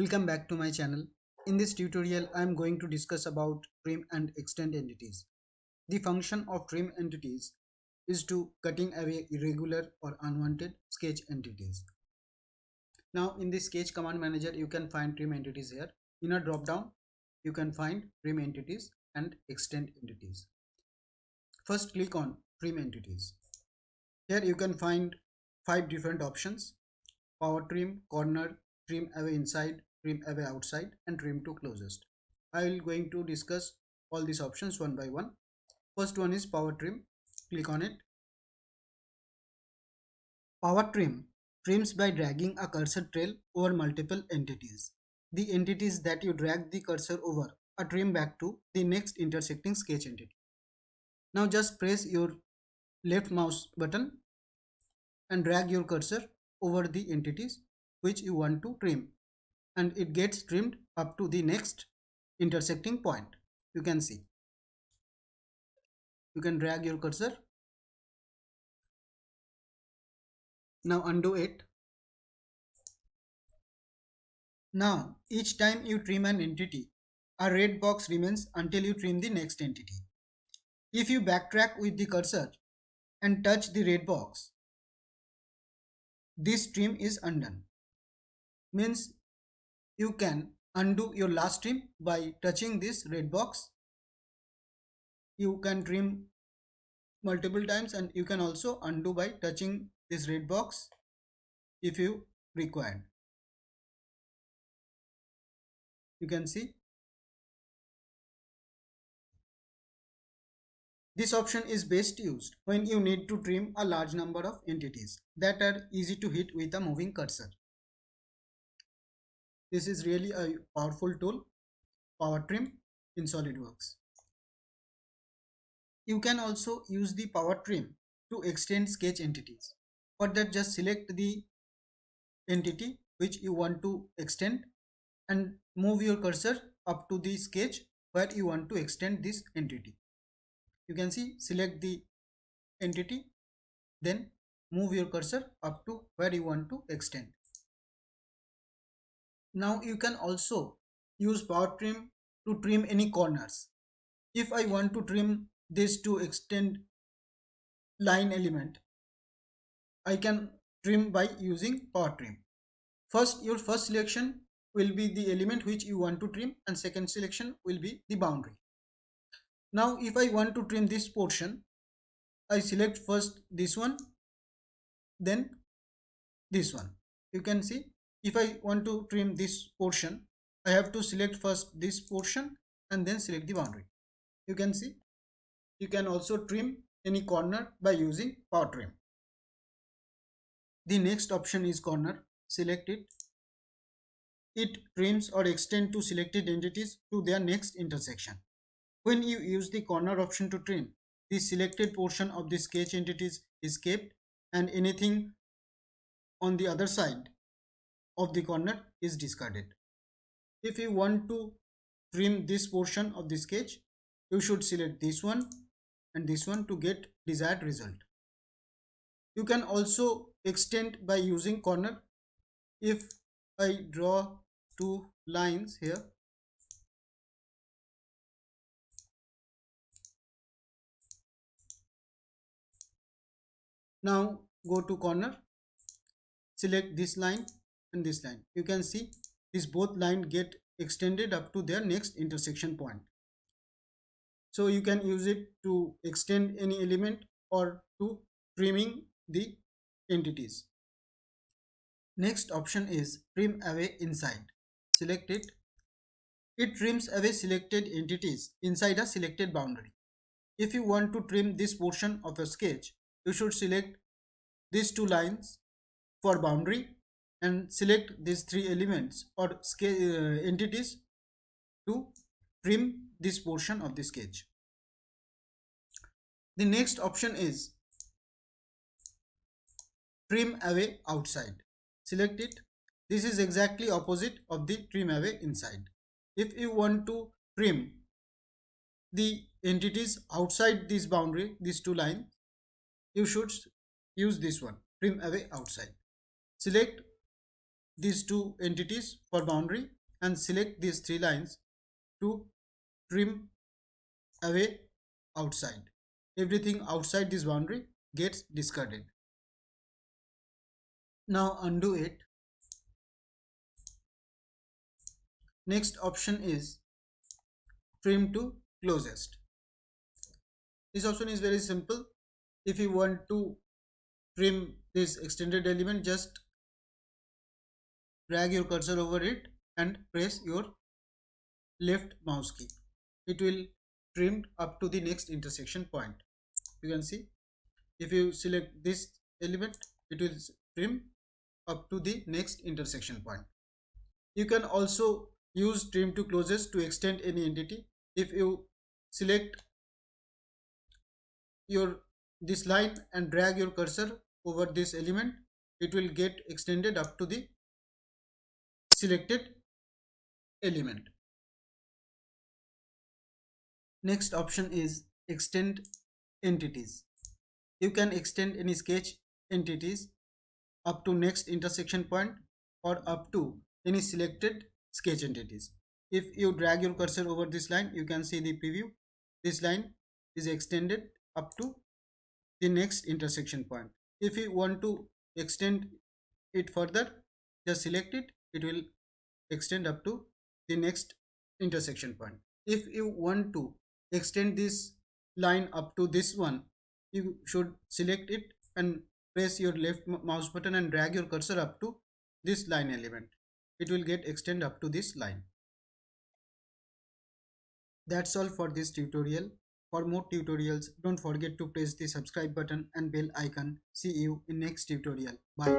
Welcome back to my channel. In this tutorial, I am going to discuss about trim and extend entities. The function of trim entities is to cutting away irregular or unwanted sketch entities. Now in the sketch command manager, you can find trim entities here. In a drop down, you can find trim entities and extend entities. First click on trim entities. Here you can find 5 different options: power trim, corner, trim away inside, trim away outside, and trim to closest. I will going to discuss all these options one by one. First one is power trim. Click on it. Power trim trims by dragging a cursor trail over multiple entities. The entities that you drag the cursor over are trimmed back to the next intersecting sketch entity. Now just press your left mouse button and drag your cursor over the entities which you want to trim, and it gets trimmed up to the next intersecting point. You can see, you can drag your cursor. Now undo it. Now each time you trim an entity, a red box remains until you trim the next entity. If you backtrack with the cursor and touch the red box, this trim is undone. Means you can undo your last trim by touching this red box. You can trim multiple times, and you can also undo by touching this red box if you require. You can see this option is best used when you need to trim a large number of entities that are easy to hit with a moving cursor. This is really a powerful tool, power trim, in SolidWorks. You can also use the power trim to extend sketch entities. For that, just select the entity which you want to extend and move your cursor up to the sketch where you want to extend this entity. You can see, select the entity, then move your cursor up to where you want to extend. Now you can also use power trim to trim any corners. If I want to trim this to extend line element, I can trim by using power trim. First, your first selection will be the element which you want to trim, and second selection will be the boundary. Now if I want to trim this portion, I select first this one, then this one. You can see, if I want to trim this portion, I have to select first this portion and then select the boundary. You can see, you can also trim any corner by using power trim. The next option is corner. Select it. It trims or extends to selected entities to their next intersection. When you use the corner option to trim, the selected portion of the sketch entities is kept and anything on the other side of the corner is discarded. If you want to trim this portion of the sketch, you should select this one and this one to get desired result. You can also extend by using corner. If I draw two lines here, now go to corner, select this line and this line. You can see these both lines get extended up to their next intersection point. So you can use it to extend any element or to trimming the entities. Next option is trim away inside. Select it. It trims away selected entities inside a selected boundary. If you want to trim this portion of a sketch, you should select these two lines for boundary and select these three elements or entities to trim this portion of the sketch. The next option is trim away outside. Select it. This is exactly opposite of the trim away inside. If you want to trim the entities outside this boundary, these two lines, you should use this one, trim away outside. Select these two entities for boundary and select these three lines to trim away outside. Everything outside this boundary gets discarded. Now undo it. Next option is trim to closest. This option is very simple. If you want to trim this extended element, just drag your cursor over it and press your left mouse key. It will trim up to the next intersection point. You can see if you select this element, it will trim up to the next intersection point. You can also use trim to closest to extend any entity. If you select this line and drag your cursor over this element, it will get extended up to the selected element. Next option is extend entities. You can extend any sketch entities up to next intersection point or up to any selected sketch entities. If you drag your cursor over this line, you can see the preview. This line is extended up to the next intersection point. If you want to extend it further, just select it. It will extend up to the next intersection point. If you want to extend this line up to this one, you should select it and press your left mouse button and drag your cursor up to this line element. It will get extend up to this line. That's all for this tutorial. For more tutorials, don't forget to press the subscribe button and bell icon. See you in next tutorial. Bye.